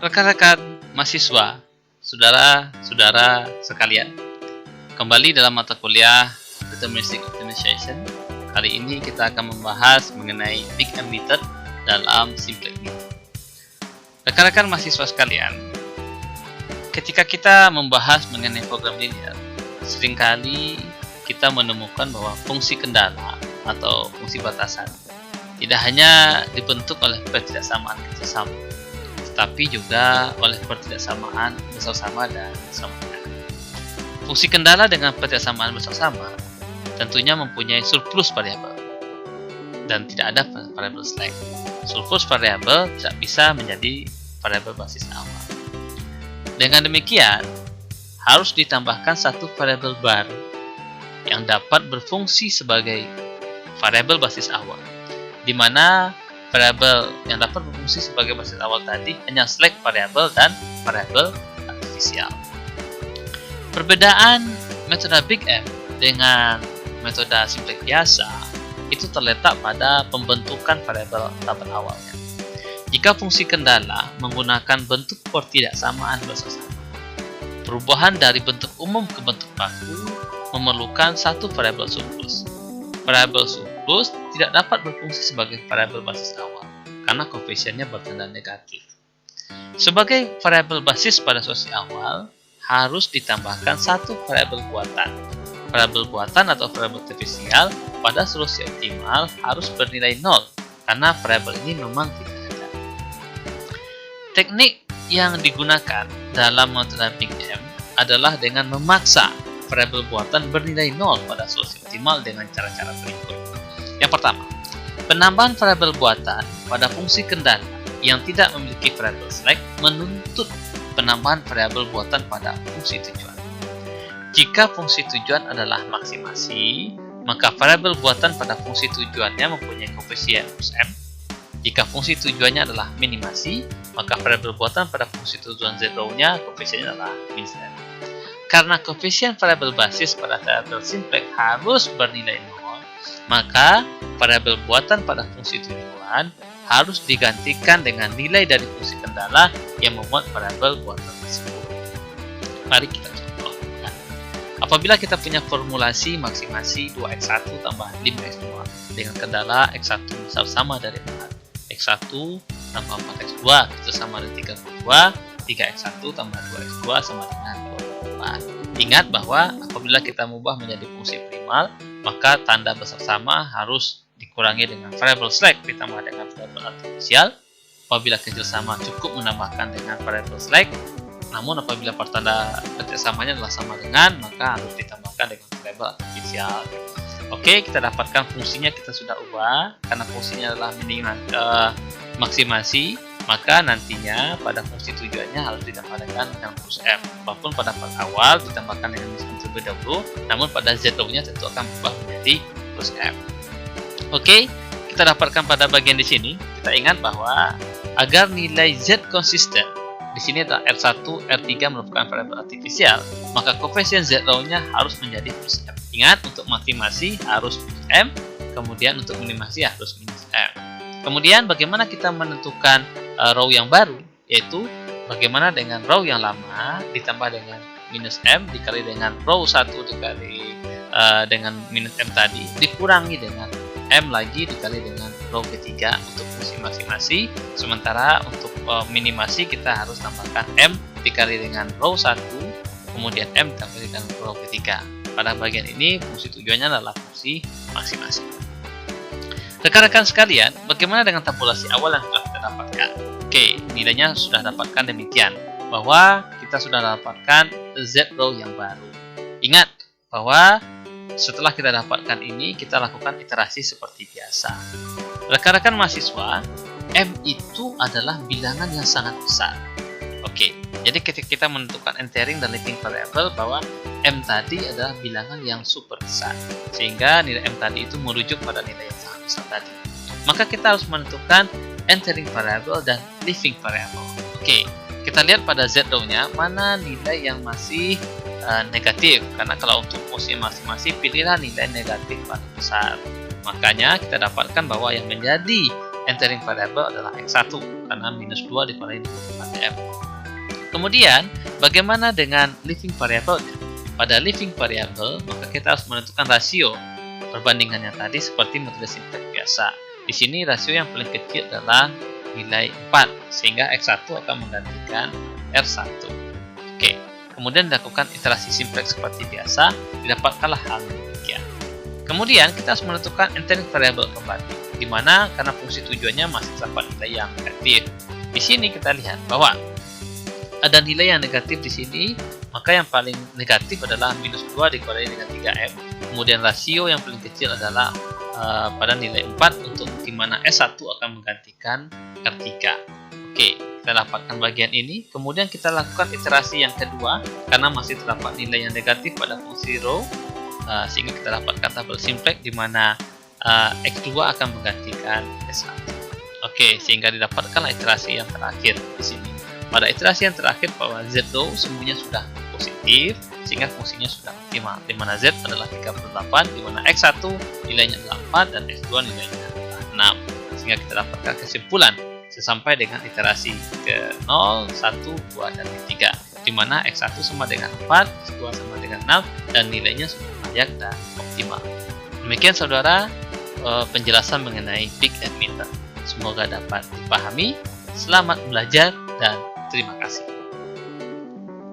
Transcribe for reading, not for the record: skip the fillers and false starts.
Rekan-rekan mahasiswa, saudara-saudara sekalian, kembali dalam mata kuliah Deterministic Optimization. Kali ini kita akan membahas mengenai Big M Method dalam Simplex Method. Rekan-rekan mahasiswa sekalian, ketika kita membahas mengenai program linear, seringkali kita menemukan bahwa fungsi kendala atau fungsi batasan tidak hanya dibentuk oleh ketidaksamaan kerjasama, tetapi juga oleh ketidaksamaan bersama dan bersama. Fungsi kendala dengan ketidaksamaan bersama tentunya mempunyai surplus variabel dan tidak ada variabel slack. Surplus variabel tidak bisa menjadi variabel basis awal. Dengan demikian, harus ditambahkan satu variabel baru yang dapat berfungsi sebagai variabel basis awal, di mana variabel yang dapat berfungsi sebagai basis awal tadi hanya slack variabel dan variabel artifisial. Perbedaan metode Big M dengan metode Simplex biasa itu terletak pada pembentukan variabel tabel awalnya. Jika fungsi kendala menggunakan bentuk ketidaksamaan bersama, perubahan dari bentuk umum ke bentuk baku memerlukan satu variabel surplus. Variabel surplus tidak dapat berfungsi sebagai variabel basis awal karena koefisiennya bertanda negatif. Sebagai variabel basis pada solusi awal, harus ditambahkan satu variabel buatan. Variabel buatan atau variabel artifisial pada solusi optimal harus bernilai 0 karena variabel ini memang tidak ada. Teknik yang digunakan dalam metode Big M adalah dengan memaksa variabel buatan bernilai 0 pada solusi optimal dengan cara-cara berikut. Yang pertama, penambahan variabel buatan pada fungsi kendala yang tidak memiliki variabel slack menuntut penambahan variabel buatan pada fungsi tujuan. Jika fungsi tujuan adalah maksimasi, maka variabel buatan pada fungsi tujuannya mempunyai koefisien plus M. Jika fungsi tujuannya adalah minimasi, maka variabel buatan pada fungsi tujuan z-nya koefisiennya adalah minus M. Karena koefisien variabel basis pada variabel simplex harus bernilai 0, maka variabel buatan pada fungsi tujuan harus digantikan dengan nilai dari fungsi kendala yang memuat variabel buatan tersebut. Mari kita contohkan. Apabila kita punya formulasi maksimasi 2x1 tambah 5x2 dengan kendala x1 sama dari 4, x1 tambah 4x2 itu sama dengan 32, 3x1 tambah 2x2 sama dengan 24. Ingat bahwa apabila kita mengubah menjadi fungsi primal, maka tanda bersama harus dikurangi dengan variabel slack ditambah dengan variabel artifisial. Apabila kecil sama cukup menambahkan dengan variabel slack, namun apabila pertanda kerjasamanya adalah sama dengan, maka harus ditambahkan dengan variabel artifisial. Oke, kita dapatkan fungsinya kita sudah ubah karena fungsinya adalah minimal maksimasi, maka nantinya pada fungsi tujuannya harus ditambah dengan plus M. Walaupun pada part awal ditambahkan dengan minus M terlebih dahulu, namun pada z-nya tentu akan berubah menjadi plus M. Oke, kita dapatkan pada bagian di sini. Kita ingat bahwa agar nilai z konsisten, di sini adalah R1, R3 merupakan variabel artifisial, maka koefisien z-nya harus menjadi plus M. Ingat, untuk maksimasi harus plus M, kemudian untuk minimasi harus minus M. Kemudian bagaimana kita menentukan row yang baru, yaitu bagaimana dengan row yang lama ditambah dengan minus M dikali dengan row 1 dikali dengan minus M tadi dikurangi dengan M lagi dikali dengan row ketiga untuk fungsi maksimasi. Sementara untuk minimasi kita harus tambahkan M dikali dengan row 1 kemudian M dikali dengan row ketiga. Pada bagian ini fungsi tujuannya adalah fungsi maksimasi. Rekan-rekan sekalian, bagaimana dengan tabulasi awal yang telah kita dapatkan? Oke, nilainya sudah dapatkan demikian, bahwa kita sudah dapatkan Z row yang baru. Ingat bahwa setelah kita dapatkan ini, kita lakukan iterasi seperti biasa. Rekan-rekan mahasiswa, M itu adalah bilangan yang sangat besar. Oke, jadi ketika kita menentukan entering dan leaving variable, bahwa M tadi adalah bilangan yang super besar, sehingga nilai M tadi itu merujuk pada nilai yang sangat besar tadi. Maka kita harus menentukan entering variable dan leaving variable. Oke, kita lihat pada z-nya mana nilai yang masih negatif, karena kalau untuk fungsi masing-masing pilihlah nilai negatif paling besar. Makanya kita dapatkan bahwa yang menjadi entering variable adalah X1 karena minus 2 dikali 4M. Kemudian, bagaimana dengan living variable? Pada living variable, maka kita harus menentukan rasio perbandingannya tadi seperti metode simplex biasa. Di sini rasio yang paling kecil adalah nilai 4, sehingga X1 akan menggantikan R1. Oke, kemudian dilakukan iterasi simplex seperti biasa, didapatkanlah hal demikian. Kemudian kita harus menentukan entering variable kembali, di mana karena fungsi tujuannya masih terdapat nilai yang negatif. Di sini kita lihat bahwa ada nilai yang negatif di sini, maka yang paling negatif adalah minus 2 dikali dengan 3M. Kemudian rasio yang paling kecil adalah pada nilai 4, untuk dimana S1 akan menggantikan R3. Oke, kita dapatkan bagian ini. Kemudian kita lakukan iterasi yang kedua, karena masih terdapat nilai yang negatif pada fungsi row, sehingga kita dapatkan tabel simplex di mana X2 akan menggantikan S1. Oke, sehingga didapatkan iterasi yang terakhir di sini. Pada iterasi yang terakhir bahwa Z0 semuanya sudah positif, sehingga fungsinya sudah optimal, di mana Z adalah 38, di mana X1 nilainya adalah 4 dan X2 nilainya adalah 6, sehingga kita dapatkan kesimpulan sampai dengan iterasi ke 0, 1, 2, dan ketiga, di mana X1 sama dengan 4, X2 sama dengan 6, dan nilainya sudah layak dan optimal. Demikian saudara penjelasan mengenai big and meter. Semoga dapat dipahami. Selamat belajar dan terima kasih.